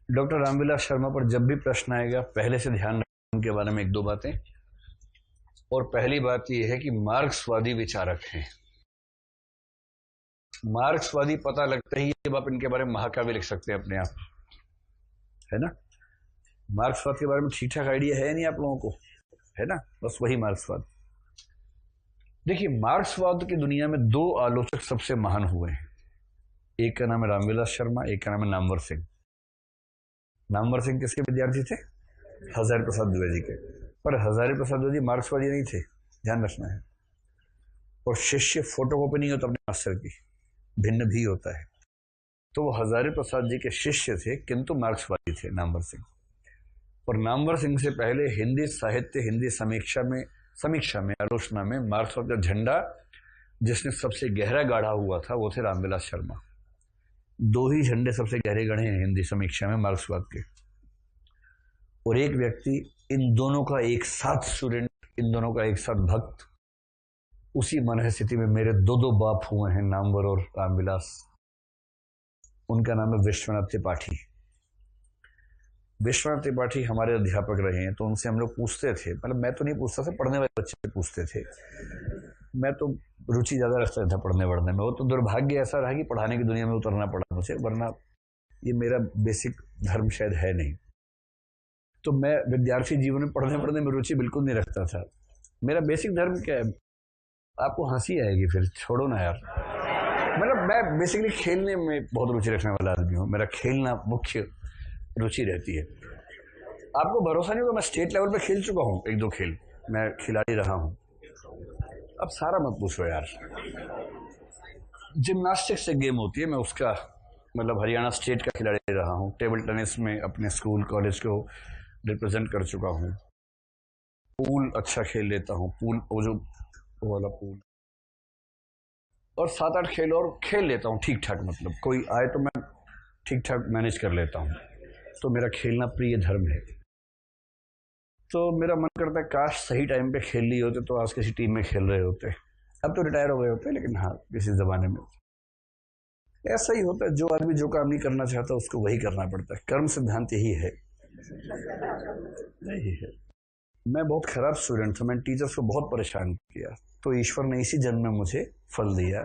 Doctor Ramvilas Sharma पर जब भी प्रश्न आएगा पहले से ध्यान रखने के बारे में एक दो बातें। और पहली बात यह है कि मार्क्सवादी विचारक हैं। मार्क्सवादी पता लगता ही अब आप इनके बारे में महाकाव्य लिख सकते हैं अपने आप, है ना। मार्क्सवाद के बारे में ठीक ठाक आइडिया है नहीं आप लोगों को, है ना। बस वही मार्क्सवाद। देखिए, मार्क्सवाद की दुनिया में दो आलोचक सबसे महान हुए हैं। एक का नाम है रामविलास शर्मा, एक का नाम है नामवर सिंह। नामवर सिंह किसके विद्यार्थी थे? हजारी प्रसाद द्विवेदी के। पर हजारी प्रसाद द्विवेदी मार्क्सवादी नहीं थे, ध्यान रखना है। और शिष्य फोटोकॉपी नहीं होता अपने मास्टर की, भिन्न भी होता है। तो वो हजारी प्रसाद जी के शिष्य थे, किंतु मार्क्सवादी थे नामवर सिंह। और नामवर सिंह से पहले हिंदी साहित्य, हिंदी समीक्षा में आलोचना में मार्क्सवाद का झंडा जिसने सबसे गहरा गाढ़ा हुआ था वो थे रामविलास शर्मा। दो ही झंडे सबसे गहरे गढ़े हैं हिंदी समीक्षा में मार्क्सवाद के। और एक व्यक्ति, इन दोनों का एक साथ स्टूडेंट, इन दोनों का एक साथ भक्त, उसी मन स्थिति में मेरे दो दो बाप हुए हैं, नामवर और रामविलास। उनका नाम है विश्वनाथ त्रिपाठी। विश्वनाथ त्रिपाठी हमारे अध्यापक रहे हैं, तो उनसे हम लोग पूछते थे, मतलब मैं तो नहीं पूछता था, पढ़ने वाले बच्चे पूछते थे। मैं तो रुचि ज्यादा रखता था पढ़ने पढ़ने में। वो तो दुर्भाग्य ऐसा रहा कि पढ़ाने की दुनिया में उतरना पड़ा मुझे, वरना ये मेरा बेसिक धर्म शायद है नहीं। तो मैं विद्यार्थी जीवन में पढ़ने में रुचि बिल्कुल नहीं रखता था। मेरा बेसिक धर्म क्या है? आपको हंसी आएगी, फिर छोड़ो ना यार। मतलब मैं बेसिकली खेलने में बहुत रुचि रखने वाला आदमी हूँ। मेरा खेलना मुख्य रुचि रहती है। आपको भरोसा नहीं होगा, मैं स्टेट लेवल पे खेल चुका हूँ, एक दो खेल मैं खिलाड़ी रहा हूँ। अब सारा मत पूछो यार। जिम्नास्टिक्स से गेम होती है, मैं उसका मतलब हरियाणा स्टेट का खिलाड़ी रहा हूँ। टेबल टेनिस में अपने स्कूल कॉलेज को रिप्रेजेंट कर चुका हूँ। पूल अच्छा खेल लेता हूँ, पूल वो वाला पूल। और 7-8 खेल और खेल लेता हूँ ठीक ठाक, मतलब कोई आए तो मैं ठीक ठाक मैनेज कर लेता हूँ। तो मेरा खेलना प्रिय धर्म है। तो मेरा मन करता है काश सही टाइम पे खेल लिए होते तो आज किसी टीम में खेल रहे होते। अब तो रिटायर हो गए होते, लेकिन हाँ किसी जमाने में ऐसा ही होता है। जो आदमी जो काम नहीं करना चाहता उसको वही करना पड़ता है। कर्म सिद्धांत यही है। मैं बहुत खराब स्टूडेंट था, मैंने टीचर्स को बहुत परेशान किया। तो ईश्वर ने इसी जन्म में मुझे फल दिया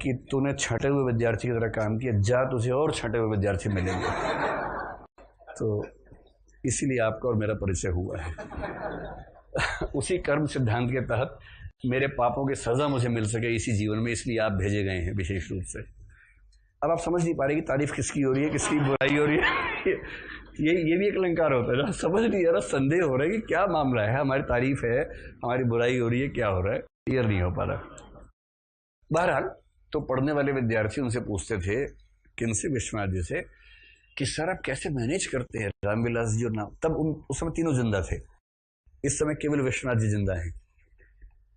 कि तूने छठे हुए विद्यार्थी की तरह काम किया, जा तुझे और छठे हुए विद्यार्थी मिलेंगे। तो इसीलिए आपका और मेरा परिचय हुआ है। उसी कर्म सिद्धांत के तहत मेरे पापों की सजा मुझे मिल सके इसी जीवन में, इसलिए आप भेजे गए हैं विशेष रूप से। अब आप समझ नहीं पा रहे कि तारीफ किसकी हो रही है, किसकी बुराई हो रही है। ये भी एक अलंकार होता है, समझ नहीं आ रहा, संदेह हो रहा है कि क्या मामला है, हमारी तारीफ है, हमारी बुराई हो रही है, क्या हो रहा है, क्लियर नहीं हो पा रहा। बहरहाल, तो पढ़ने वाले विद्यार्थी उनसे पूछते थे, किनसे? विश्वनाथ जी से, कि सर आप कैसे मैनेज करते हैं? रामविलास जी और नाम, तब उस समय तीनों जिंदा थे, इस समय केवल विश्वनाथ जी जिंदा हैं।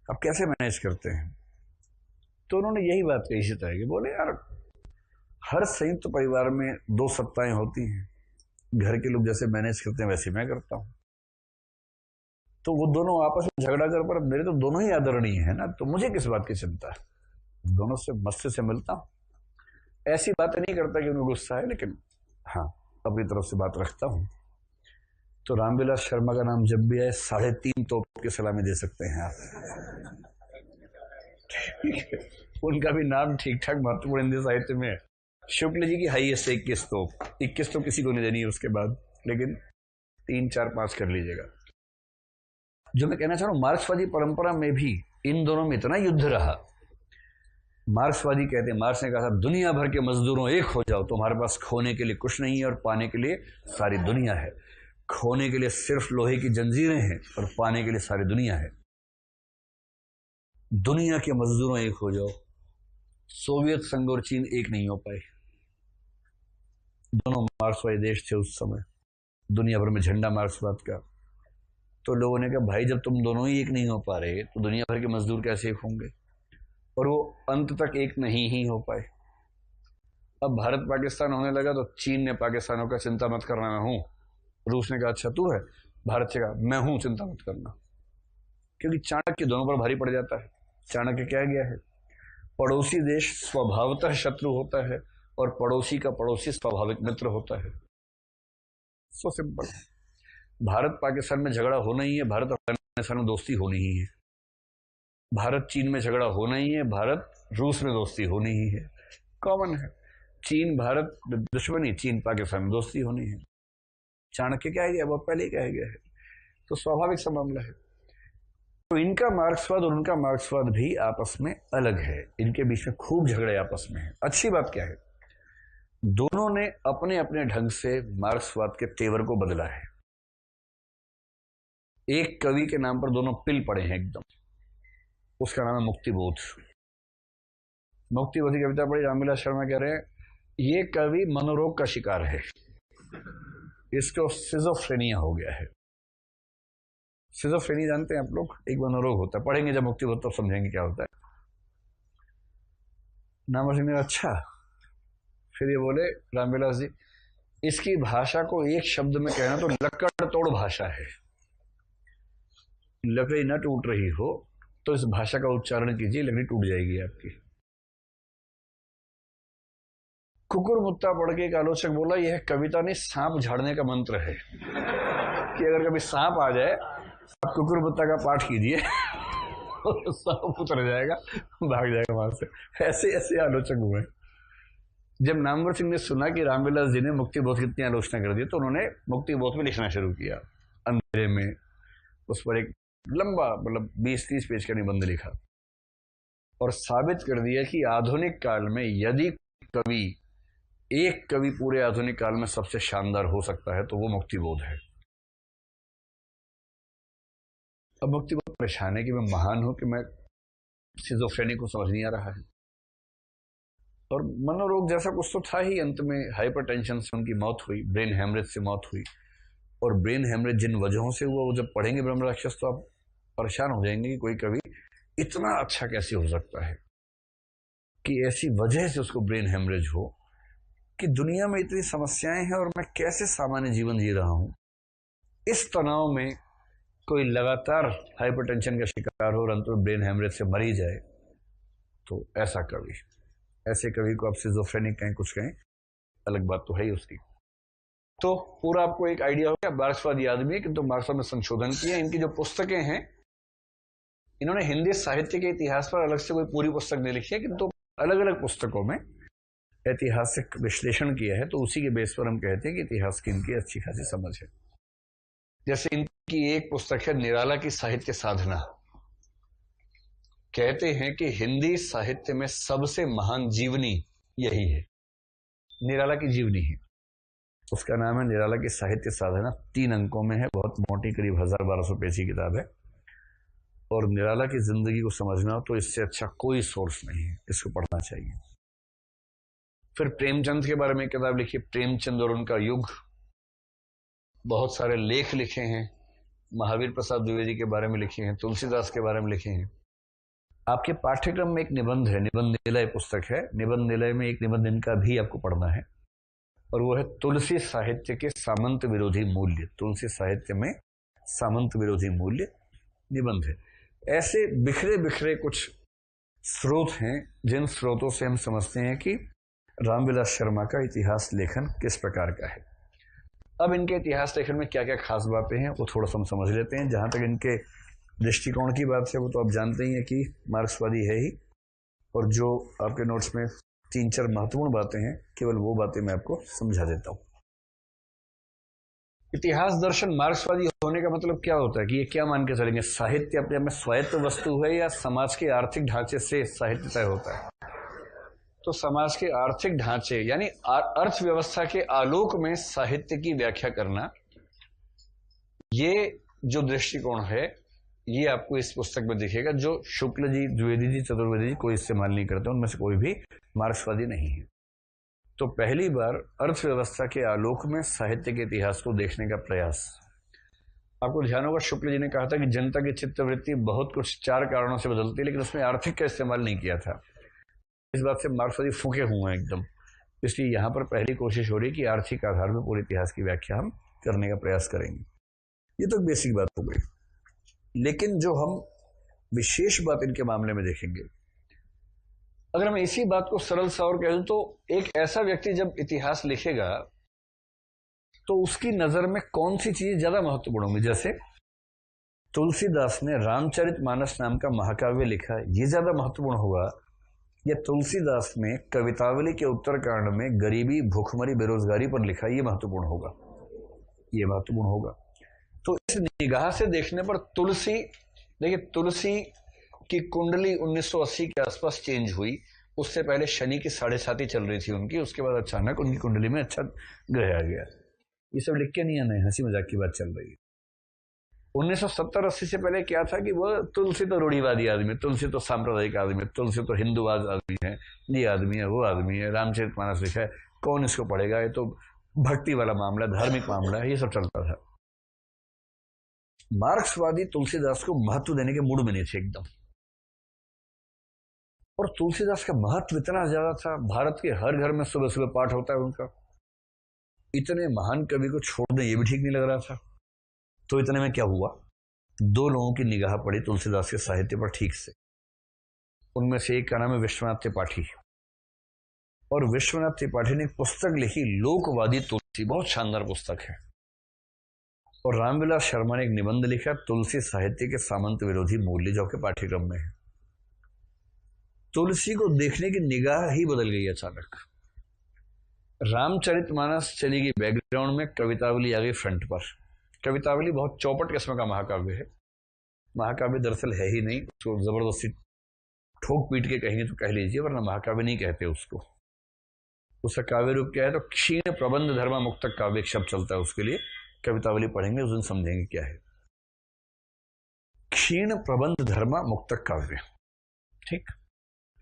आप कैसे मैनेज करते हैं? तो उन्होंने यही बात कही से कि बोले यार, हर संयुक्त परिवार में दो सत्ताएं होती हैं। घर के लोग जैसे मैनेज करते हैं वैसे मैं करता हूं। तो वो दोनों आपस में झगड़ा कर, पर मेरे तो दोनों ही आदरणीय है ना, तो मुझे किस बात की चिंता है? दोनों से मस्ती से मिलता हूं। ऐसी बातें नहीं करता कि उनको गुस्सा है, लेकिन हाँ अपनी तरफ से बात रखता हूं। तो रामविलास शर्मा का नाम जब भी आए 3.5 तोप की सलामी दे सकते हैं आप। उनका भी नाम ठीक ठाक महत्वपूर्ण हिंदी साहित्य में है। शुक्ल जी की हाईएस्ट 21 तोप, 21 तो किसी को नहीं देनी है उसके बाद, लेकिन 3, 4, 5 कर लीजिएगा। जो मैं कहना चाह रहा हूं, मार्क्सवादी परंपरा में भी इन दोनों में इतना युद्ध रहा। मार्क्सवादी कहते हैं, मार्क्स ने कहा था, दुनिया भर के मजदूरों एक हो जाओ, तुम्हारे पास खोने के लिए कुछ नहीं है और पाने के लिए सारी दुनिया है। खोने के लिए सिर्फ लोहे की जंजीरें हैं और पाने के लिए सारी दुनिया है। दुनिया के मजदूरों एक हो जाओ। सोवियत संघ और चीन एक नहीं हो पाए। दोनों मार्क्सवादी देश थे उस समय, दुनिया भर में झंडा मार्क्सवाद का। तो लोगों ने कहा, भाई जब तुम दोनों ही एक नहीं हो पा रहे तो दुनिया भर के मजदूर कैसे एक होंगे? और वो अंत तक एक नहीं ही हो पाए। अब भारत पाकिस्तान होने लगा तो चीन ने पाकिस्तानों का चिंता मत करना मैं हूं, रूस ने कहा अच्छा तू है, भारत से कहा मैं हूं चिंता मत करना। क्योंकि चाणक्य दोनों पर भारी पड़ जाता है। चाणक्य क्या गया है, पड़ोसी देश स्वभावतः शत्रु होता है और पड़ोसी का पड़ोसी स्वाभाविक मित्र होता है। So simple. भारत पाकिस्तान में झगड़ा होना ही है, भारत अफगानिस्तान में दोस्ती होनी ही है, भारत चीन में झगड़ा होना ही है, भारत रूस में दोस्ती होनी ही है, कॉमन है। चीन भारत दुश्मनी, चीन पाकिस्तान में दोस्ती होनी है। चाणक्य कह गया, बहुत पहले ही कह गया है, तो स्वाभाविक सा मामला है। तो इनका मार्क्सवाद और उनका मार्क्सवाद भी आपस में अलग है, इनके बीच में खूब झगड़े आपस में है। अच्छी बात क्या है, दोनों ने अपने अपने ढंग से मार्क्सवाद के तेवर को बदला है। एक कवि के नाम पर दोनों पिल पड़े हैं एकदम, उसका नाम है मुक्तिबोध। मुक्तिबोध की कविता पढ़ी, रामविलास शर्मा कह रहे हैं ये कवि मनोरोग का शिकार है, इसको सिजोफ्रेनिया हो गया है। सिजोफ्रेनिया जानते हैं आप लोग, एक मनोरोग होता है, पढ़ेंगे जब मुक्तिबोध तब समझेंगे क्या होता है। नाम सिंह ने अच्छा, फिर ये बोले रामविलास जी, इसकी भाषा को एक शब्द में कहना तो लकड़ तोड़ भाषा है। लकड़ी न टूट रही हो तो इस भाषा का उच्चारण कीजिए, लकड़ी टूट जाएगी आपकी। कुकुर मुत्ता पढ़ के एक आलोचक बोला यह कविता नहीं सांप झाड़ने का मंत्र है, कि अगर कभी सांप आ जाए आप कुकुर मुत्ता का पाठ कीजिए और सांप उतर जाएगा, भाग जाएगा वहां से। ऐसे ऐसे आलोचक हुए। जब नामवर सिंह ने सुना कि रामविलास जी ने मुक्तिबोध की इतनी आलोचना कर दी तो उन्होंने मुक्तिबोध में लिखना शुरू किया, अंधेरे में। उस पर एक लंबा, मतलब 20-30 पेज का निबंध लिखा और साबित कर दिया कि आधुनिक काल में यदि कवि, एक कवि पूरे आधुनिक काल में सबसे शानदार हो सकता है तो वो मुक्तिबोध है। अब मुक्तिबोध परेशान है कि मैं महान हूं कि मैं सिजोफ्रेनिक को समझ नहीं आ रहा है, और मनोरोग जैसा कुछ तो था ही। अंत में हाइपरटेंशन से उनकी मौत हुई, ब्रेन हेमरेज से मौत हुई। और ब्रेन हेमरेज जिन वजहों से हुआ वो जब पढ़ेंगे ब्रह्म राक्षस तो आप परेशान हो जाएंगे कि कोई कवि इतना अच्छा कैसे हो सकता है, कि ऐसी वजह से उसको ब्रेन हेमरेज हो, कि दुनिया में इतनी समस्याएं हैं और मैं कैसे सामान्य जीवन जी रहा हूं। इस तनाव में कोई लगातार हाइपरटेंशन का शिकार हो और अंत में ब्रेन हेमरेज से मर ही जाए, तो ऐसा कवि, ऐसे कवि को आप सिजोफ्रेनिक कहें कुछ कहें, अलग बात तो है ही उसकी। तो पूरा आपको एक आइडिया हो गया। मार्क्सवादी आदमी है किंतु मार्क्सवाद में संशोधन किया। इनकी जो पुस्तकें हैं, इन्होंने हिंदी साहित्य के इतिहास पर अलग से कोई पूरी पुस्तक नहीं लिखी है, किंतु अलग अलग पुस्तकों में ऐतिहासिक विश्लेषण किया है, तो उसी के बेस पर हम कहते हैं कि इतिहास की इनकी अच्छी खासी समझ है। जैसे इनकी एक पुस्तक है निराला की साहित्य साधना। कहते हैं कि हिंदी साहित्य में सबसे महान जीवनी यही है, निराला की जीवनी है। उसका नाम है निराला की साहित्य साधना, 3 अंकों में है, बहुत मोटी, करीब 1000-1200 पेज की किताब है। और निराला की जिंदगी को समझना हो तो इससे अच्छा कोई सोर्स नहीं है, इसको पढ़ना चाहिए। फिर प्रेमचंद के बारे में किताब लिखी, प्रेमचंद और उनका युग, बहुत सारे लेख लिखे हैं। महावीर प्रसाद द्विवेदी के बारे में लिखे हैं, तुलसीदास के बारे में लिखे हैं। आपके पाठ्यक्रम में एक निबंध है, निबंध निलय पुस्तक है, निबंध निलय में एक निबंध इनका भी आपको पढ़ना है, और वो है तुलसी साहित्य के सामंत विरोधी मूल्य। तुलसी साहित्य में सामंत विरोधी मूल्य निबंध है। ऐसे बिखरे बिखरे कुछ स्रोत हैं जिन स्रोतों से हम समझते हैं कि रामविलास शर्मा का इतिहास लेखन किस प्रकार का है। अब इनके इतिहास लेखन में क्या क्या खास बातें हैं वो थोड़ा सा हम समझ लेते हैं। जहां तक इनके दृष्टिकोण की बात है वो तो आप जानते ही हैं कि मार्क्सवादी है ही, और जो आपके नोट्स में 3-4 महत्वपूर्ण बातें हैं, केवल वो बातें मैं आपको समझा देता हूं। इतिहास दर्शन मार्क्सवादी होने का मतलब क्या होता है, कि ये क्या मान के चलेंगे, साहित्य अपने आप में स्वायत्त वस्तु है या समाज के आर्थिक ढांचे से साहित्य तय होता है। तो समाज के आर्थिक ढांचे यानी अर्थव्यवस्था के आलोक में साहित्य की व्याख्या करना, ये जो दृष्टिकोण है ये आपको इस पुस्तक में दिखेगा, जो शुक्ल जी, द्विवेदी जी, चतुर्वेदी जी कोई इस्तेमाल नहीं करते, उनमें से कोई भी मार्क्सवादी नहीं है। तो पहली बार अर्थव्यवस्था के आलोक में साहित्य के इतिहास को देखने का प्रयास। आपको ध्यान होगा शुक्ल जी ने कहा था कि जनता की चित्तवृत्ति बहुत कुछ 4 कारणों से बदलती है, लेकिन उसमें आर्थिक का इस्तेमाल नहीं किया था। इस बात से मार्क्सवादी फूके हुए हैं एकदम, इसलिए यहां पर पहली कोशिश हो रही है कि आर्थिक आधार में पूरे इतिहास की व्याख्या हम करने का प्रयास करेंगे। ये तो बेसिक बात हो गई, लेकिन जो हम विशेष बात इनके मामले में देखेंगे, अगर मैं इसी बात को सरल सा और कह दूं तो एक ऐसा व्यक्ति जब इतिहास लिखेगा तो उसकी नजर में कौन सी चीज ज्यादा महत्वपूर्ण होंगी? जैसे तुलसीदास ने रामचरितमानस नाम का महाकाव्य लिखा, ये ज्यादा महत्वपूर्ण होगा, या तुलसीदास ने कवितावली के उत्तरकांड में गरीबी, भूखमरी, बेरोजगारी पर लिखा, ये महत्वपूर्ण होगा? ये महत्वपूर्ण होगा। तो इस निगाह से देखने पर तुलसी, देखिए तुलसी की कुंडली 1980 के आसपास चेंज हुई। उससे पहले शनि की 7.5 चल रही थी उनकी, उसके बाद अचानक उनकी कुंडली में अच्छा ग्रह आ गया। ये सब लिख के नहीं आना है, हंसी मजाक की बात चल रही है। 1970-80 से पहले क्या था कि वो तुलसी तो रूढ़िवादी आदमी है, तुलसी तो सांप्रदायिक आदमी है, तुलसी तो हिंदूवाद आदमी है, ये आदमी है, वो आदमी है, रामचरितमानस लिखा है, कौन इसको पढ़ेगा, ये तो भक्ति वाला मामला, धार्मिक मामला है, ये सब चलता था। मार्क्सवादी तुलसीदास को महत्व देने के मूड में नहीं थे एकदम। और तुलसीदास का महत्व इतना ज्यादा था, भारत के हर घर में सुबह सुबह पाठ होता है उनका। इतने महान कवि को छोड़ दें ये भी ठीक नहीं लग रहा था। तो इतने में क्या हुआ, दो लोगों की निगाह पड़ी तुलसीदास के साहित्य पर ठीक से। उनमें से एक का नाम है विश्वनाथ त्रिपाठी, और विश्वनाथ त्रिपाठी ने एक पुस्तक लिखी, लोकवादी तुलसी, बहुत शानदार पुस्तक है। और रामविलास शर्मा ने एक निबंध लिखा, तुलसी साहित्य के सामंत विरोधी मूल्य, जो के पाठ्यक्रम में है। तुलसी को देखने की निगाह ही बदल गई अचानक। रामचरितमानस चली गई बैकग्राउंड में, कवितावली आ गई फ्रंट पर। कवितावली बहुत चौपट किस्म का महाकाव्य है। महाकाव्य दरअसल है ही नहीं, उसको जबरदस्ती ठोक पीट के कहेंगे तो कह लीजिए, वरना महाकाव्य नहीं कहते उसको। उसका काव्य रूप क्या है, तो क्षीण प्रबंध धर्मा मुक्तक काव्य एक शब्द चलता है उसके लिए। कवितावली पढ़ेंगे उस दिन समझेंगे क्या है क्षीण प्रबंध धर्मा मुक्तक काव्य। ठीक,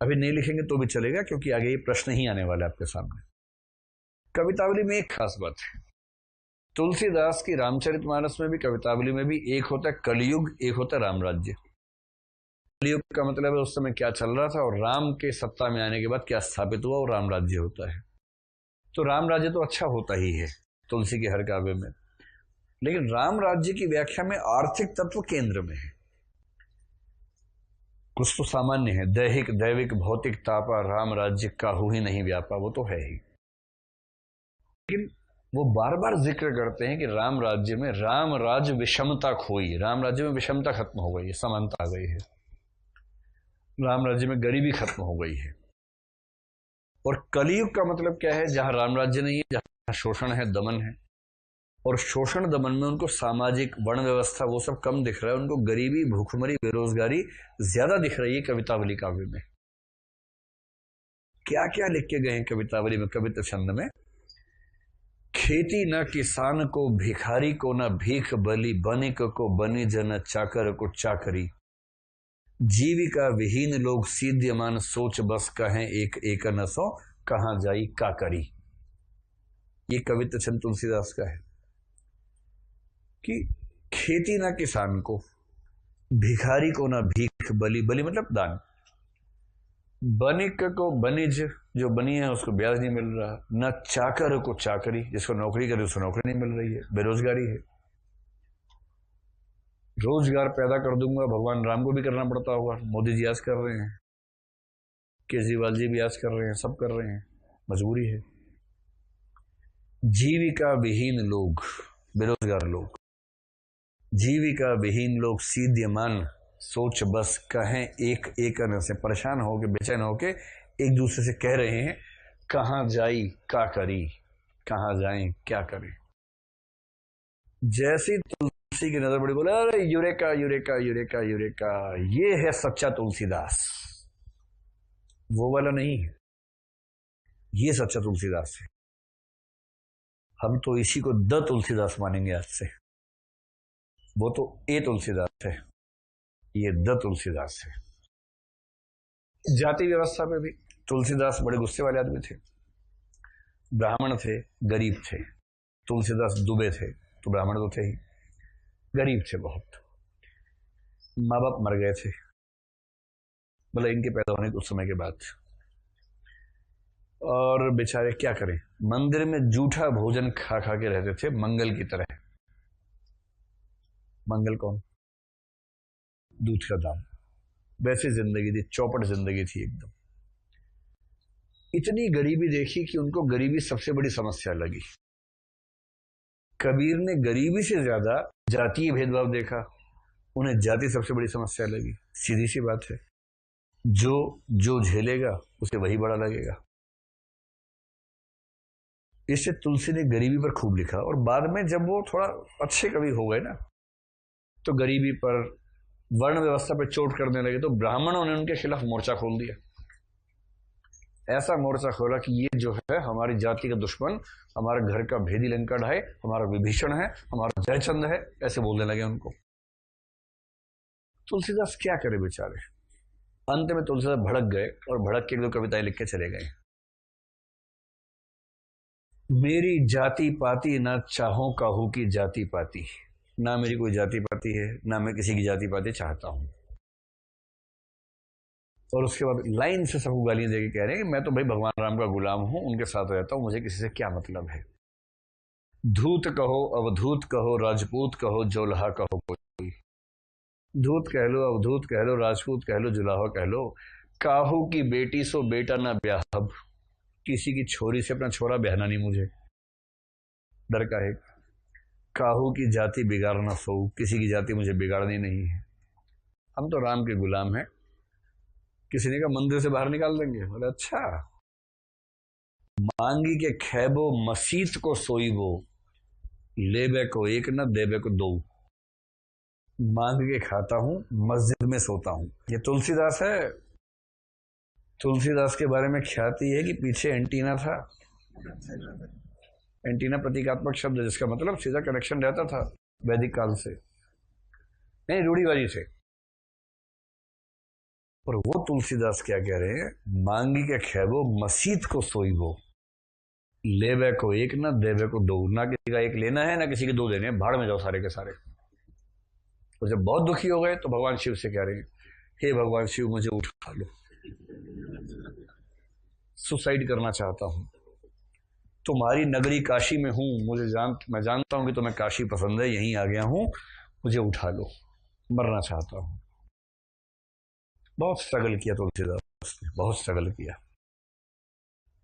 अभी नहीं लिखेंगे तो भी चलेगा, क्योंकि आगे ये प्रश्न ही आने वाला है आपके सामने। कवितावली में एक खास बात है, तुलसीदास की रामचरितमानस में भी, कवितावली में भी, एक होता है कलयुग, एक होता है रामराज्य। कलयुग का मतलब है उस समय क्या चल रहा था, और राम के सत्ता में आने के बाद क्या स्थापित हुआ, और रामराज्य होता है। तो रामराज्य तो अच्छा होता ही है तुलसी के हर काव्य में, लेकिन रामराज्य की व्याख्या में आर्थिक तत्व केंद्र में है। कुछ तो सामान्य है, दैहिक दैविक भौतिक तापा, राम राज्य काहू ही नहीं व्यापा, वो तो है ही। लेकिन वो बार बार जिक्र करते हैं कि राम राज्य में राम राज्य विषमता खोई, राम राज्य में विषमता खत्म हो गई है, समानता आ गई है, राम राज्य में गरीबी खत्म हो गई है। और कलयुग का मतलब क्या है, जहां राम राज्य नहीं है, जहां शोषण है, दमन है, और शोषण दमन में उनको सामाजिक वर्ण व्यवस्था वो सब कम दिख रहा है, उनको गरीबी, भूखमरी, बेरोजगारी ज्यादा दिख रही है कवितावली काव्य में। क्या क्या लिख के गए हैं कवितावली में, कविता छंद में, खेती न किसान को, भिखारी को न भीख बली, बनिक को बनिज न चाकर को चाकरी, जीविका विहीन लोग सीध्यमान, सोच बस कहें एक एक न सो, कहां जाई का करी। ये कविता छंद तुलसीदास का है कि खेती ना किसान को, भिखारी को ना भीख बली, बली मतलब दान, बनिक को बनिज, जो बनी है उसको ब्याज नहीं मिल रहा, न चाकर को चाकरी, जिसको नौकरी करे उसको नौकरी नहीं मिल रही है, बेरोजगारी है। रोजगार पैदा कर दूंगा, भगवान राम को भी करना पड़ता होगा, मोदी जी आज कर रहे हैं, केजरीवाल जी भी आज कर रहे हैं, सब कर रहे हैं, मजबूरी है। जीविका विहीन लोग, बेरोजगार लोग, जीविका विहीन लोग सीध्यमान, सोच बस कहें एक एक से, परेशान होके, बेचैन होके एक दूसरे से कह रहे हैं, कहां जाई का करी, कहां जाएं क्या करें। जैसी तुलसी की नजर पड़ी, बोले अरे यूरेका यूरेका यूरेका यूरेका, ये है सच्चा तुलसीदास, वो वाला नहीं है, ये सच्चा तुलसीदास है। हम तो इसी को द तुलसीदास मानेंगे आज से। वो तो ए तुलसीदास है, ये द तुलसीदास है। जाति व्यवस्था पे भी तुलसीदास बड़े गुस्से वाले आदमी थे। ब्राह्मण थे, गरीब थे। तुलसीदास दुबे थे, तो ब्राह्मण तो थे ही, गरीब थे बहुत। माँ बाप मर गए थे, मतलब इनके पैदा होने के उस समय के बाद, और बेचारे क्या करें, मंदिर में जूठा भोजन खा खा के रहते थे, मंगल की तरह। मंगल कौन, दूध का दाम, वैसी जिंदगी थी, चौपट जिंदगी थी एकदम। इतनी गरीबी देखी कि उनको गरीबी सबसे बड़ी समस्या लगी। कबीर ने गरीबी से ज्यादा जातीय भेदभाव देखा, उन्हें जाति सबसे बड़ी समस्या लगी। सीधी सी बात है, जो जो झेलेगा उसे वही बड़ा लगेगा। इससे तुलसी ने गरीबी पर खूब लिखा, और बाद में जब वो थोड़ा अच्छे कवि हो गए ना, तो गरीबी पर, वर्ण व्यवस्था पर चोट करने लगे, तो ब्राह्मणों ने उनके खिलाफ मोर्चा खोल दिया। ऐसा मोर्चा खोला कि ये जो है हमारी जाति का दुश्मन, हमारे घर का भेदी लंका ढाए, हमारा विभीषण है, हमारा जयचंद है, ऐसे बोलने लगे उनको। तुलसीदास क्या करे बेचारे। अंत में तुलसीदास भड़क गए और भड़क के 2 कविताएं लिख के चले गए। मेरी जाति पाती ना चाहो काहू की जाति पाती, ना मेरी कोई जाति पाती है, ना मैं किसी की जाति पाती चाहता हूं। और उसके बाद लाइन से सबको गालियां देके कह रहे हैं कि मैं तो भाई भगवान राम का गुलाम हूं, उनके साथ रहता हूं, मुझे किसी से क्या मतलब है। धूत कहो, अवधूत कहो, राजपूत कहो, जोल्हा कहो, कोई धूत कह लो, अवधूत कह लो, राजपूत कह लो, जुलाहा कह लो, काहू की बेटी सो बेटा ना ब्याहब, किसी की छोरी से अपना छोरा बहना नहीं मुझे, डर का है। काहू की जाति बिगाड़ना सो, किसी की जाति मुझे बिगाड़नी नहीं है, हम तो राम के गुलाम हैं। किसी ने कहा मंदिर से बाहर निकाल देंगे, बोले अच्छा। मांगी के खैबो मसीत को सोईबो, लेबे को एक न देबे को 2, मांग के खाता हूं, मस्जिद में सोता हूं। ये तुलसीदास है। तुलसीदास के बारे में ख्याति है कि पीछे एंटीना था। एंटीना प्रतीकात्मक शब्द है, जिसका मतलब सीधा कनेक्शन रहता था वैदिक काल से, नहीं रूढ़िवादी से। और वो तुलसीदास क्या कह रहे हैं, मांगी के खैबो मसीत को सोईबो, लेबे को एक ना देबे को 2, ना किसी का एक लेना है ना किसी के 2 देने, भाड़ में जाओ सारे के सारे। तो जब बहुत दुखी हो गए तो भगवान शिव से कह रहे हैं, हे भगवान शिव मुझे उठा लो, सुसाइड करना चाहता हूं, तुम्हारी नगरी काशी में हूं, मैं जानता हूं कि तुम्हें काशी पसंद है, यहीं आ गया हूं, मुझे उठा लो, मरना चाहता हूं। बहुत स्ट्रगल किया तुलसीदास ने, बहुत स्ट्रगल किया।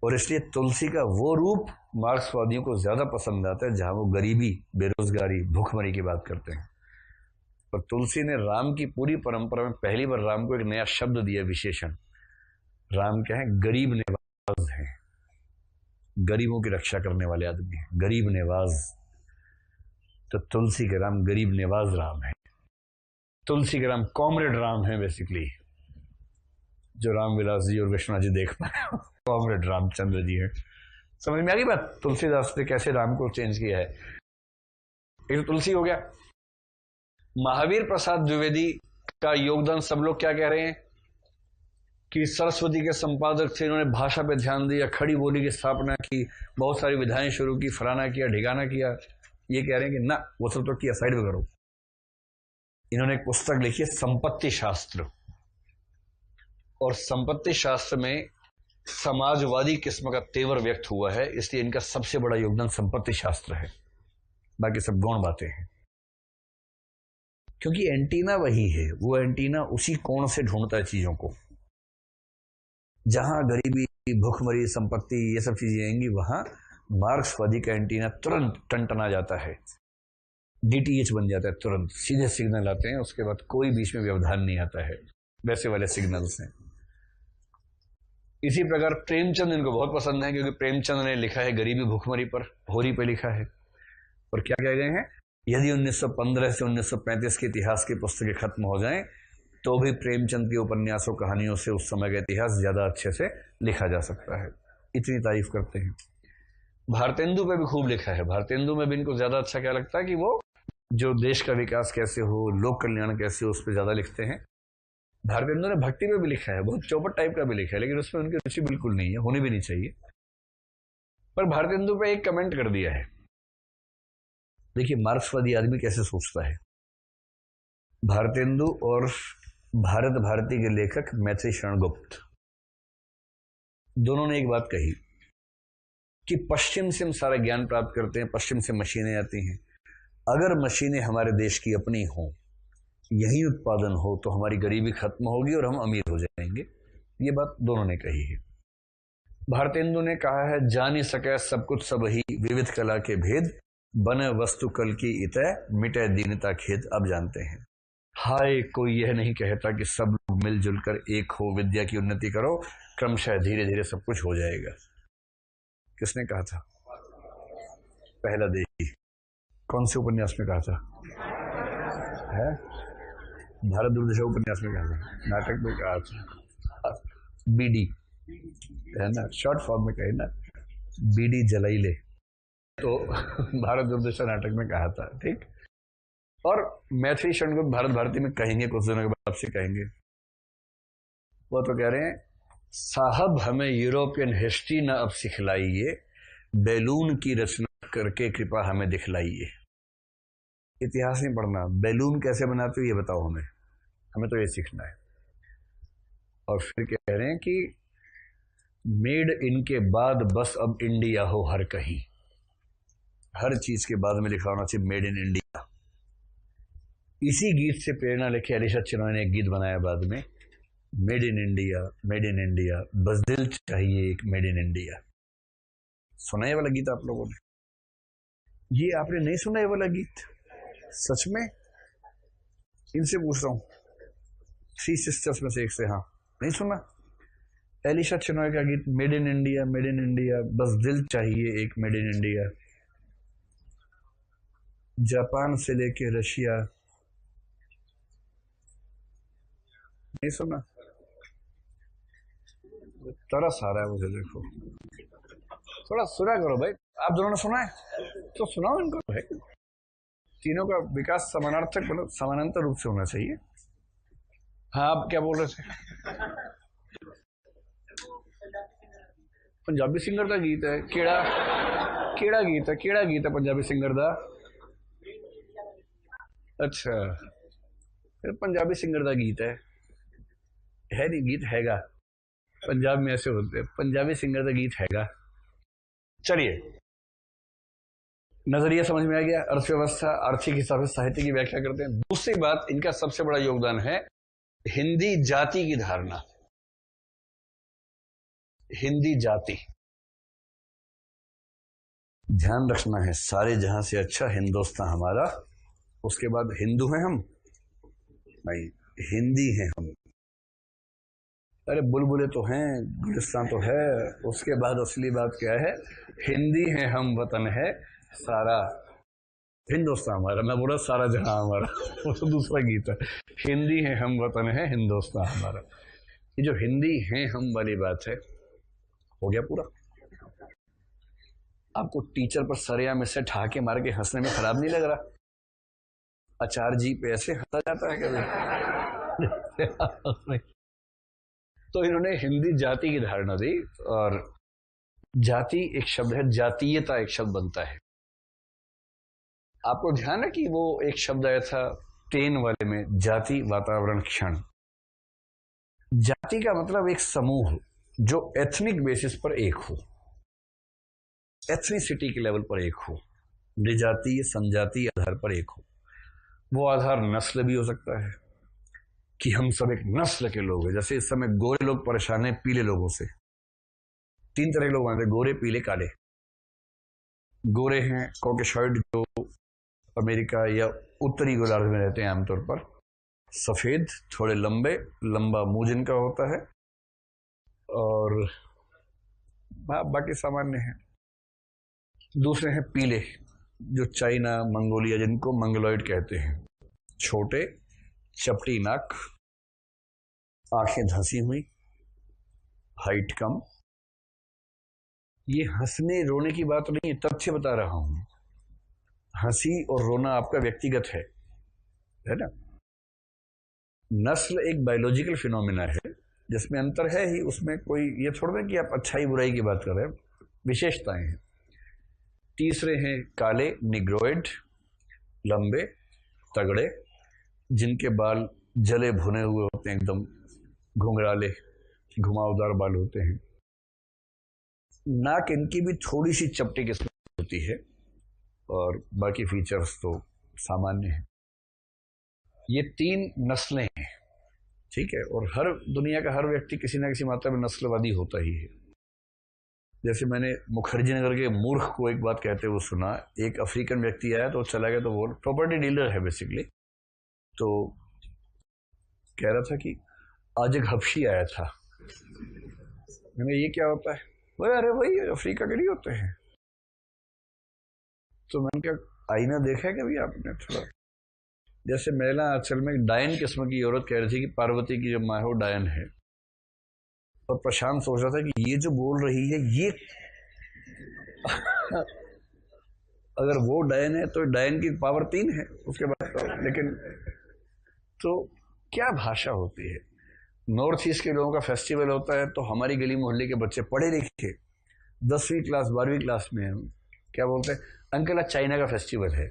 और इसलिए तुलसी का वो रूप मार्क्सवादियों को ज्यादा पसंद आता है जहां वो गरीबी, बेरोजगारी, भूखमरी की बात करते हैं। और तुलसी ने राम की पूरी परंपरा में पहली बार राम को एक नया शब्द दिया, विशेषण। राम क्या है, गरीब नेवाज है, गरीबों की रक्षा करने वाले आदमी है, गरीब नेवाज। तो तुलसी के राम गरीब नेवाज राम है। तुलसी के राम कॉमरेड राम है बेसिकली, जो रामविलास जी और विश्वनाथ जी देख पाए कॉमरेड रामचंद्र जी है। समझ में आ गई बात, तुलसीदास ने कैसे राम को चेंज किया है। एक तो तुलसी हो गया। महावीर प्रसाद द्विवेदी का योगदान सब लोग क्या कह रहे हैं कि सरस्वती के संपादक थे, इन्होंने भाषा पे ध्यान दिया, खड़ी बोली की स्थापना की, बहुत सारी विधाएं शुरू की, फलाना किया, ढिकाना किया। ये कह रहे हैं कि ना, वो सब तो किया, साइड में करो। इन्होंने एक पुस्तक लिखी है संपत्ति शास्त्र, और संपत्ति शास्त्र में समाजवादी किस्म का तेवर व्यक्त हुआ है, इसलिए इनका सबसे बड़ा योगदान संपत्ति शास्त्र है, बाकी सब गौण बातें हैं। क्योंकि एंटीना वही है, वो एंटीना उसी कोण से ढूंढता है चीजों को। जहां गरीबी, भूखमरी, संपत्ति, ये सब चीजें आएंगी, वहां मार्क्सवादी का एंटीना तुरंत टनटना जाता है, डीटीएच बन जाता है, तुरंत सीधे सिग्नल आते हैं, उसके बाद कोई बीच में व्यवधान नहीं आता है, वैसे वाले सिग्नल्स हैं। इसी प्रकार प्रेमचंद इनको बहुत पसंद है, क्योंकि प्रेमचंद ने लिखा है गरीबी भूखमरी पर, होरी पे लिखा है। और क्या कह गए हैं, यदि 1915 से 1935 के इतिहास की पुस्तकें खत्म हो जाएं, तो भी प्रेमचंद के उपन्यासों, कहानियों से उस समय का इतिहास ज्यादा अच्छे से लिखा जा सकता है, इतनी तारीफ करते हैं। भारतेंदु पे भी खूब लिखा है। भारतेंदु में भी इनको ज्यादा अच्छा क्या लगता है कि वो जो देश का विकास कैसे हो, लोक कल्याण कैसे हो, उस पर ज्यादा लिखते हैं। भारतेंदु ने भक्ति पे भी लिखा है, बहुत चौपट टाइप का भी लिखा है, लेकिन उसमें उनकी रुचि बिल्कुल नहीं है, होनी भी नहीं चाहिए। पर भारतेंदु पे एक कमेंट कर दिया है। देखिए मार्क्सवादी आदमी कैसे सोचता है। भारतेंदु और भारत भारती के लेखक मैत्री शरण गुप्त दोनों ने एक बात कही कि पश्चिम से हम सारा ज्ञान प्राप्त करते हैं, पश्चिम से मशीनें आती हैं, अगर मशीनें हमारे देश की अपनी हों, यही उत्पादन हो, तो हमारी गरीबी खत्म होगी और हम अमीर हो जाएंगे। ये बात दोनों ने कही है। भारतेंदु ने कहा है, जान ही सके सब कुछ सब ही, विविध कला के भेद, बने वस्तु कल की इतः, मिटे दीनता खेद अब जानते हैं। हाय कोई यह नहीं कहता कि सब लोग मिलजुल कर एक हो, विद्या की उन्नति करो, क्रमशः धीरे धीरे सब कुछ हो जाएगा। किसने कहा था? पहला देही। कौन से उपन्यास में कहा था? है भारत दुर्दशा उपन्यास में कहा था, नाटक में कहा था, बीडी है ना, शॉर्ट फॉर्म में कहे ना, बीडी जलाई ले, तो भारत दुर्दशा नाटक में कहा था। ठीक, और मैथिली क्षण को भारत भारती में कहेंगे कुछ दिनों के बाद, आपसे कहेंगे। वो तो कह रहे हैं, साहब हमें यूरोपियन हिस्ट्री न अब सिखलाइए, बैलून की रचना करके कृपा हमें दिखलाइए। इतिहास नहीं पढ़ना, बैलून कैसे बनाते हो ये बताओ हमें, हमें तो ये सीखना है। और फिर कह रहे हैं कि मेड इन के बाद बस अब इंडिया हो हर कहीं, हर चीज के बाद में लिखा होना चाहिए मेड इन इंडिया। इसी गीत से प्रेरणा लेके अलीशा चिनॉय ने एक गीत बनाया बाद में, made in India, made in India, बस दिल चाहिए एक मेड इन इंडिया। सुना ये वाला गीत आप लोगों ने? ये आपने नहीं सुना ये वाला गीत? सच में? इनसे पूछ रहा हूं, थ्री सिस्टर्स में से एक से। हाँ, नहीं सुना? एलिशा चिनॉय का गीत, made in India, made in India, बस दिल चाहिए एक मेड इन इंडिया। जापान से लेके रशिया, नहीं सुना? तरस आ रहा है मुझे, देखो थोड़ा सुना करो भाई। आप दोनों ने सुना है तो सुनाओ इनको भाई। तीनों का विकास समानार्थक, मतलब समानांतर रूप से होना चाहिए। हाँ, आप क्या बोल रहे थे? पंजाबी सिंगर का गीत है केड़ा, केड़ा गीत है, केड़ा गीत है पंजाबी सिंगर का? अच्छा, फिर पंजाबी सिंगर का गीत है नहीं, गीत हैगा। पंजाब में ऐसे होते हैं, पंजाबी सिंगर का गीत हैगा। चलिए, नजरिया समझ में आ गया। अर्थव्यवस्था, आर्थिक हिसाब से साहित्य की व्याख्या करते हैं। दूसरी बात, इनका सबसे बड़ा योगदान है हिंदी जाति की धारणा। हिंदी जाति, ध्यान रखना है, सारे जहां से अच्छा हिंदुस्तान हमारा, उसके बाद हिंदू हैं हम नहीं, हिंदी हैं हम। अरे बुलबुले तो हैं, गुलिस्तान तो है, उसके बाद असली बात क्या है? हिंदी है हम, वतन है सारा, हिंदुस्तान हमारा। मैं बोला सारा जहां हमारा, वो तो दूसरा गीत है। हिंदी है हम, वतन है हिंदुस्तान हमारा। ये जो हिंदी है हम वाली बात है, हो गया पूरा। आपको टीचर पर सरिया में से ठाके मार के हंसने में खराब नहीं लग रहा? आचार्य जी पे ऐसे हंसा जाता है कभी? तो इन्होंने हिंदी जाति की धारणा दी, और जाति एक शब्द है, जातीयता एक शब्द बनता है। आपको ध्यान है कि वो एक शब्द आया था टेन वाले में, जाति वातावरण क्षण। जाति का मतलब एक समूह जो एथनिक बेसिस पर एक हो, एथनिसिटी के लेवल पर एक हो, निजातीय संजातीय आधार पर एक हो। वो आधार नस्ल भी हो सकता है कि हम सब एक नस्ल के लोग हैं। जैसे इस समय गोरे लोग परेशान हैं पीले लोगों से। तीन तरह के लोग आते हैं, गोरे, पीले, काले। गोरे हैं कॉकेशॉइड, जो अमेरिका या उत्तरी गोलार्ध में रहते हैं आमतौर पर। सफेद, थोड़े लंबे, लंबा मुंह जिनका होता है, और बाकी सामान्य हैं। दूसरे हैं पीले, जो चाइना, मंगोलिया, जिनको मंगलोइड कहते हैं। छोटे, चपटी नाक, आंखें धंसी हुई, हाइट कम। ये हंसने रोने की बात नहीं है, तथ्य बता रहा हूं। हंसी और रोना आपका व्यक्तिगत है ना? नस्ल एक बायोलॉजिकल फिनोमिना है जिसमें अंतर है ही, उसमें कोई ये थोड़ा ना कि आप अच्छाई बुराई की बात कर रहे हैं, विशेषताएं हैं। तीसरे हैं काले, निग्रोइड, लंबे, तगड़े, जिनके बाल जले भुने हुए होते हैं, एकदम घुंघराले, घुमावदार बाल होते हैं। नाक इनकी भी थोड़ी सी चपटी किस्म होती है, और बाकी फीचर्स तो सामान्य हैं। ये तीन नस्लें हैं, ठीक है? और हर दुनिया का हर व्यक्ति किसी ना किसी मात्रा में नस्लवादी होता ही है। जैसे मैंने मुखर्जी नगर के मूर्ख को एक बात कहते हुए सुना, एक अफ्रीकन व्यक्ति आया तो चला गया, तो वो प्रॉपर्टी डीलर है बेसिकली, तो कह रहा था कि आज एक हबशी आया था। मैंने ये क्या होता है? बोले अरे भाई अफ्रीका के नहीं होते हैं। तो मैंने क्या आईना देखा है कभी आपने? थोड़ा जैसे महिला असल में डायन किस्म की औरत कह रही थी कि पार्वती की जो माँ है वो डायन है, और प्रशांत सोच रहा था कि ये जो बोल रही है ये अगर वो डायन है तो डायन की पावर 3 है उसके बाद तो। लेकिन तो क्या भाषा होती है। नॉर्थ ईस्ट के लोगों का फेस्टिवल होता है तो हमारी गली मोहल्ले के बच्चे पढ़े लिखे 10वीं क्लास 12वीं क्लास में हम क्या बोलते हैं, अंकल आज चाइना का फेस्टिवल है।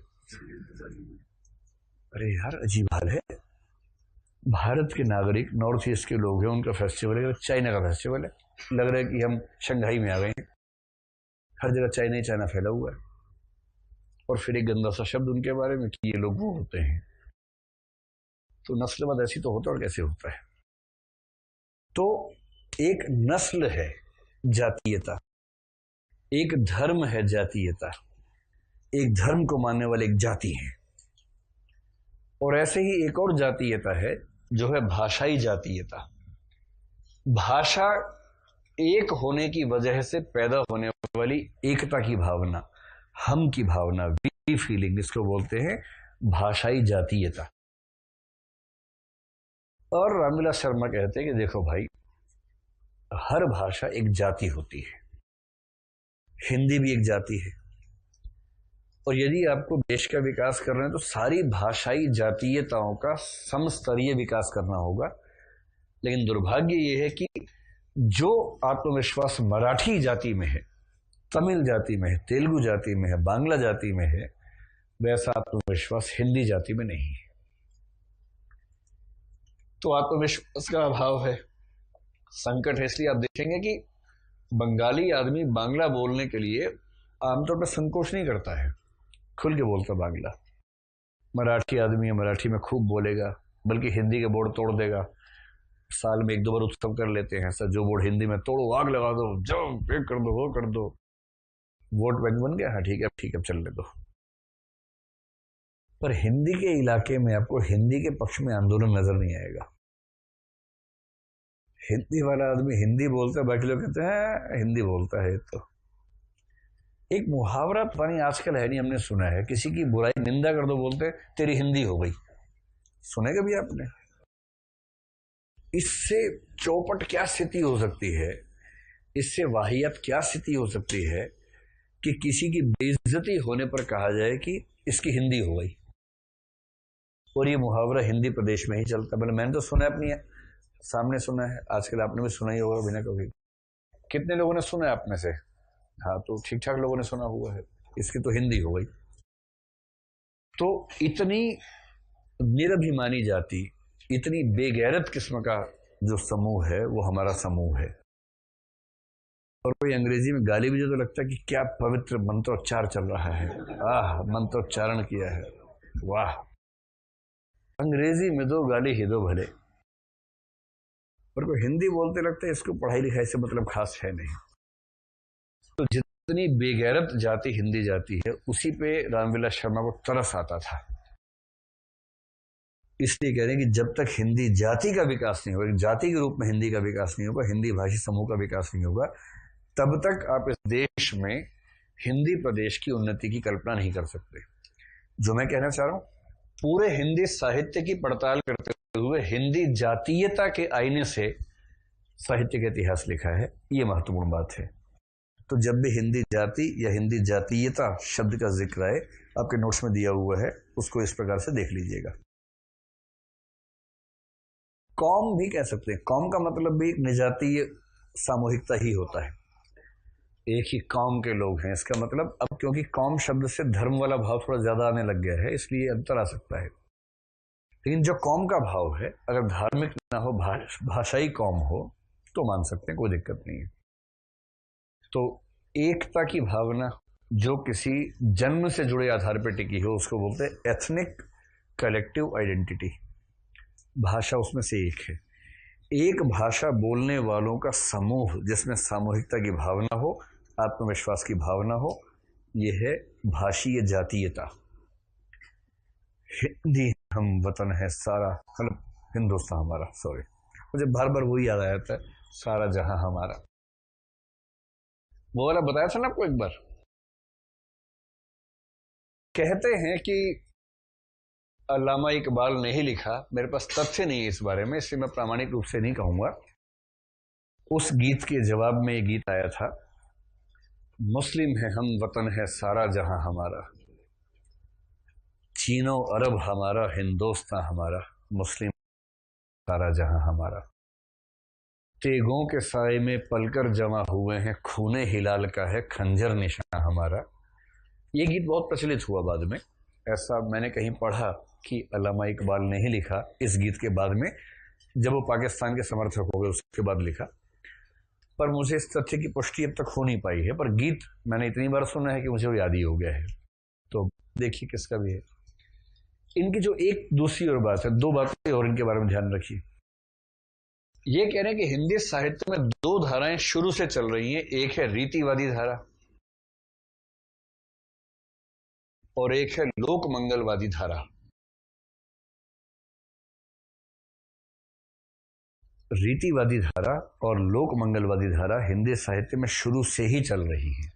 अरे यार अजीब हाल है। भारत के नागरिक नॉर्थ ईस्ट के लोग हैं, उनका फेस्टिवल है, चाइना का फेस्टिवल है। लग रहा है कि हम शंघाई में आ गए हैं, हर जगह चाइना ही चाइना फैला हुआ है। और फिर एक गंदा सा शब्द उनके बारे में कि ये लोग वो होते हैं। तो नस्लवाद ऐसी तो होता है और कैसे होता है। तो एक नस्ल है जातीयता, एक धर्म है जातीयता, एक धर्म को मानने वाले एक जाति है, और ऐसे ही एक और जातीयता है जो है भाषाई जातीयता। भाषा एक होने की वजह से पैदा होने वाली एकता की भावना, हम की भावना, वी फीलिंग, इसको बोलते हैं भाषाई जातीयता। और रामविलास शर्मा कहते हैं कि देखो भाई, हर भाषा एक जाति होती है, हिंदी भी एक जाति है, और यदि आपको देश का विकास कर रहे हैं तो सारी भाषाई जातीयताओं का समस्तरीय विकास करना होगा। लेकिन दुर्भाग्य यह है कि जो आत्मविश्वास मराठी जाति में है, तमिल जाति में है, तेलुगु जाति में है, बांग्ला जाति में है, वैसा आत्मविश्वास हिंदी जाति में नहीं है। तो आत्मविश्वास का अभाव है, संकट है। इसलिए आप देखेंगे कि बंगाली आदमी बांग्ला बोलने के लिए आमतौर पर संकोच नहीं करता है, खुल के बोलता बांग्ला। मराठी आदमी है, मराठी में खूब बोलेगा, बल्कि हिंदी के बोर्ड तोड़ देगा। साल में 1-2 बार उत्सव कर लेते हैं सर, जो बोर्ड हिंदी में तोड़ो, आग लगा दो, जाओ ये कर दो, वो कर दो, वोट बैंक बन गया, हाँ ठीक है ठीक है चलने दो। पर हिंदी के इलाके में आपको हिंदी के पक्ष में आंदोलन नजर नहीं आएगा। हिंदी वाला आदमी हिंदी बोलता है, बाकी लोग कहते हैं हिंदी बोलता है। तो एक मुहावरा पता नहीं आजकल है नहीं, हमने सुना है, किसी की बुराई निंदा कर दो बोलते तेरी हिंदी हो गई। सुने कभी आपने? इससे चौपट क्या स्थिति हो सकती है, इससे वाहियात क्या स्थिति हो सकती है कि किसी की बेइज्जती होने पर कहा जाए कि इसकी हिंदी हो गई। और ये मुहावरा हिंदी प्रदेश में ही चलता है। मैंने तो सुना है, अपनी सामने सुना है, आजकल आपने भी सुना ही होगा बिना कभी। कितने लोगों ने सुना है आप में से? हाँ, तो ठीक ठाक लोगों ने सुना हुआ है, इसकी तो हिंदी हो गई। तो इतनी निरभिमानी जाति, इतनी बेगैरत किस्म का जो समूह है वो हमारा समूह है। और कोई अंग्रेजी में गाली भी जो, तो लगता है कि क्या पवित्र मंत्रोच्चार चल रहा है, आह मंत्रोच्चारण किया है, वाह। अंग्रेजी में दो गाली ही दो भले, पर कोई हिंदी बोलते लगता है इसको पढ़ाई लिखाई से मतलब खास है नहीं। तो जितनी बेगैरत जाति हिंदी जाति है, उसी पे रामविलास शर्मा को तरस आता था। इसलिए कह रहे हैं कि जब तक हिंदी जाति का विकास नहीं होगा, जाति के रूप में हिंदी का विकास नहीं होगा, हिंदी भाषी समूह का विकास नहीं होगा, तब तक आप इस देश में हिंदी प्रदेश की उन्नति की कल्पना नहीं कर सकते। जो मैं कहना चाह रहा हूं, पूरे हिंदी साहित्य की पड़ताल करते हुए हिंदी जातीयता के आईने से साहित्य का इतिहास लिखा है, ये महत्वपूर्ण बात है। तो जब भी हिंदी जाति या हिंदी जातीयता शब्द का जिक्र आए, आपके नोट्स में दिया हुआ है, उसको इस प्रकार से देख लीजिएगा। कौम भी कह सकते हैं, कौम का मतलब भी एक निजातीय सामूहिकता ही होता है, एक ही कौम के लोग हैं। इसका मतलब अब क्योंकि कौम शब्द से धर्म वाला भाव थोड़ा ज्यादा आने लग गया है, इसलिए अंतर आ सकता है। लेकिन जो कौम का भाव है, अगर धार्मिक ना हो, भाषाई कौम हो, तो मान सकते हैं, कोई दिक्कत नहीं है। तो एकता की भावना जो किसी जन्म से जुड़े आधार पर टिकी हो, उसको बोलते हैं एथनिक कलेक्टिव आइडेंटिटी। भाषा उसमें से एक है, एक भाषा बोलने वालों का समूह जिसमें सामूहिकता की भावना हो, आत्मविश्वास की भावना हो, ये है भाषीय जातीयता। हिंदी हम वतन है सारा, मतलब हिंदुस्तान हमारा, सॉरी मुझे बार बार वही याद आया था, सारा जहां हमारा। वो वाला बताया था ना आपको एक बार। कहते हैं कि अल्लामा इकबाल ने ही लिखा, मेरे पास तथ्य नहीं है इस बारे में, इसलिए मैं प्रामाणिक रूप से नहीं कहूंगा। उस गीत के जवाब में ये गीत आया था, मुस्लिम है हम वतन है सारा जहां हमारा, चीनो अरब हमारा हिंदुस्तान हमारा, मुस्लिम सारा जहां हमारा, तेगों के साए में पलकर जमा हुए हैं, खूने हिलाल का है खंजर निशान हमारा। ये गीत बहुत प्रचलित हुआ बाद में, ऐसा मैंने कहीं पढ़ा कि अल्लामा इकबाल ने ही लिखा इस गीत के बाद में, जब वो पाकिस्तान के समर्थक हो गए उसके बाद लिखा। पर मुझे इस तथ्य की पुष्टि अब तक हो नहीं पाई है, पर गीत मैंने इतनी बार सुना है कि मुझे वो याद ही हो गया है। तो देखिए किसका भी है। इनकी जो एक दूसरी और बात है, दो बातें और इनके बारे में ध्यान रखिए। ये कह रहे हैं कि हिंदी साहित्य में दो धाराएं शुरू से चल रही हैं, एक है रीतिवादी धारा और एक है लोक मंगलवादी धारा। रीतिवादी धारा और लोक मंगलवादी धारा हिंदी साहित्य में शुरू से ही चल रही है।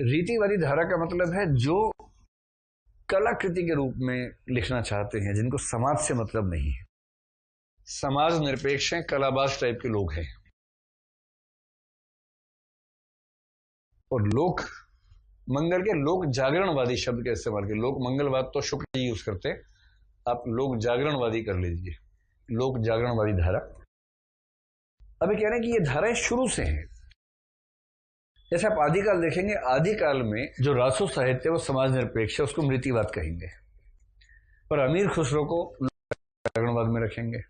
रीतिवादी धारा का मतलब है जो कलाकृति के रूप में लिखना चाहते हैं, जिनको समाज से मतलब नहीं है, समाज निरपेक्ष हैं, कलाबाज टाइप के लोग हैं। और लोक मंगल के लोक जागरणवादी शब्द का इस्तेमाल किया। लोक मंगलवाद तो शुक्ल जी यूज करते, आप लोक जागरणवादी कर लीजिए, लोक जागरणवादी धारा। अभी कह रहे हैं कि ये धाराएं शुरू से हैं। जैसे आप आदिकाल देखेंगे, आदिकाल में जो रासो साहित्य वो समाज निरपेक्ष है, उसको मृतिवाद कहेंगे, पर अमीर खुसरो को जागरणवाद में रखेंगे।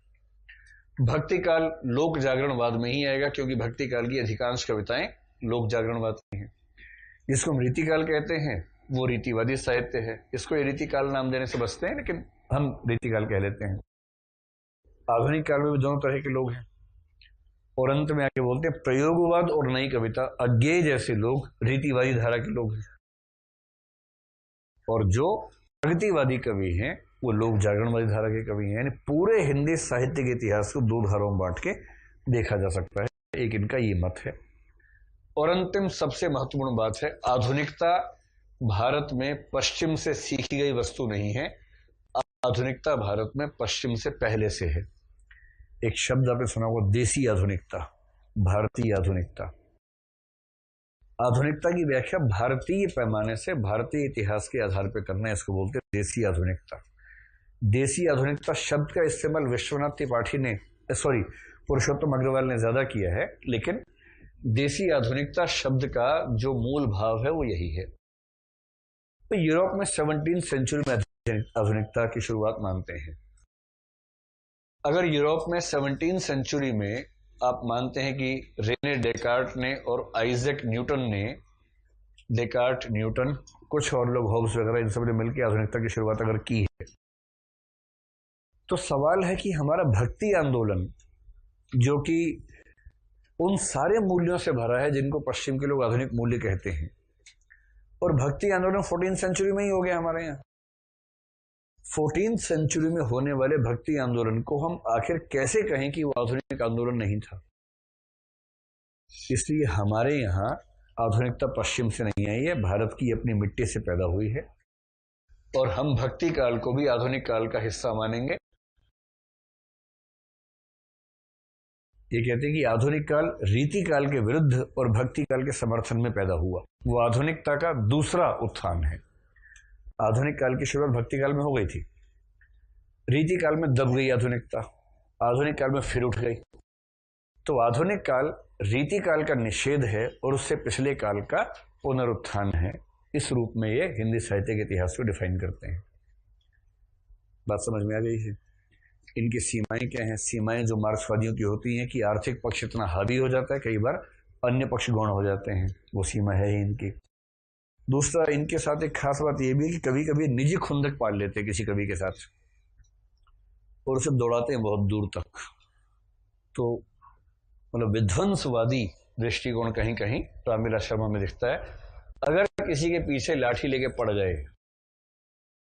भक्ति काल लोक जागरणवाद में ही आएगा, क्योंकि भक्ति काल की अधिकांश कविताएं लोक जागरणवाद की हैं। जिसको हम रीतिकाल कहते हैं वो रीतिवादी साहित्य है। इसको ये रीतिकाल नाम देने से बचते हैं, लेकिन हम रीतिकाल कह लेते हैं। आधुनिक काल में भी दोनों तरह के लोग हैं। और अंत में आके बोलते हैं प्रयोगवाद और नई कविता, अज्ञेय जैसे लोग रीतिवादी धारा के लोग हैं, और जो प्रगतिवादी कवि हैं वो लोग जागरणवादी धारा के कवि हैं। यानी पूरे हिंदी साहित्य के इतिहास को दो धाराओं में बांट के देखा जा सकता है, एक इनका ये मत है। और अंतिम सबसे महत्वपूर्ण बात है, आधुनिकता भारत में पश्चिम से सीखी गई वस्तु नहीं है, आधुनिकता भारत में पश्चिम से पहले से है। एक शब्द आपने सुना होगा, देसी आधुनिकता, भारतीय आधुनिकता। आधुनिकता की व्याख्या भारतीय पैमाने से, भारतीय इतिहास के आधार पर करना है, इसको बोलते हैं देसी आधुनिकता। देसी आधुनिकता शब्द का इस्तेमाल विश्वनाथ त्रिपाठी ने, सॉरी पुरुषोत्तम अग्रवाल ने ज्यादा किया है, लेकिन देसी आधुनिकता शब्द का जो मूल भाव है वो यही है। तो यूरोप में 17वीं सेंचुरी में आधुनिकता की शुरुआत मानते हैं। अगर यूरोप में 17वीं सेंचुरी में आप मानते हैं कि रेने डेकार्ट ने और आइजैक न्यूटन ने, डेकार्ट, न्यूटन, कुछ और लोग होब्स वगैरह, इन सब ने मिलकर आधुनिकता की शुरुआत अगर की है, तो सवाल है कि हमारा भक्ति आंदोलन, जो कि उन सारे मूल्यों से भरा है जिनको पश्चिम के लोग आधुनिक मूल्य कहते हैं, और भक्ति आंदोलन 14वीं सेंचुरी में ही हो गया हमारे यहाँ। 14वीं सेंचुरी में होने वाले भक्ति आंदोलन को हम आखिर कैसे कहें कि वो आधुनिक आंदोलन नहीं था? इसलिए हमारे यहाँ आधुनिकता पश्चिम से नहीं आई है, भारत की अपनी मिट्टी से पैदा हुई है, और हम भक्ति काल को भी आधुनिक काल का हिस्सा मानेंगे। ये कहते हैं कि आधुनिक काल रीति काल के विरुद्ध और भक्ति काल के समर्थन में पैदा हुआ, वो आधुनिकता का दूसरा उत्थान है। आधुनिक काल की शुरुआत भक्ति काल में हो गई थी, रीति काल में दब गई आधुनिकता, आधुनिक काल में फिर उठ गई। तो आधुनिक काल रीति काल का निषेध है और उससे पिछले काल का पुनरुत्थान है। इस रूप में ये हिंदी साहित्य के इतिहास को डिफाइन करते हैं। बात समझ में आ गई है? इनकी सीमाएं क्या हैं? सीमाएं जो मार्क्सवादियों की होती हैं कि आर्थिक पक्ष इतना हावी हो जाता है, कई बार अन्य पक्ष गौण हो जाते हैं, वो सीमा है ही इनकी। दूसरा, इनके साथ एक खास बात यह भी है कि कभी कभी निजी खुंदक पाल लेते हैं किसी कवि के साथ और उसे दौड़ाते हैं बहुत दूर तक। तो मतलब विध्वंसवादी दृष्टिकोण कहीं कहीं रामविलास शर्मा में दिखता है। अगर किसी के पीछे लाठी लेके पड़ गए,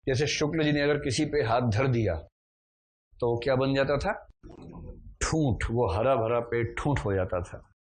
जैसे शुक्ल जी ने अगर किसी पे हाथ धर दिया तो क्या बन जाता था? ठूंठ। वो हरा भरा पेट ठूंठ हो जाता था।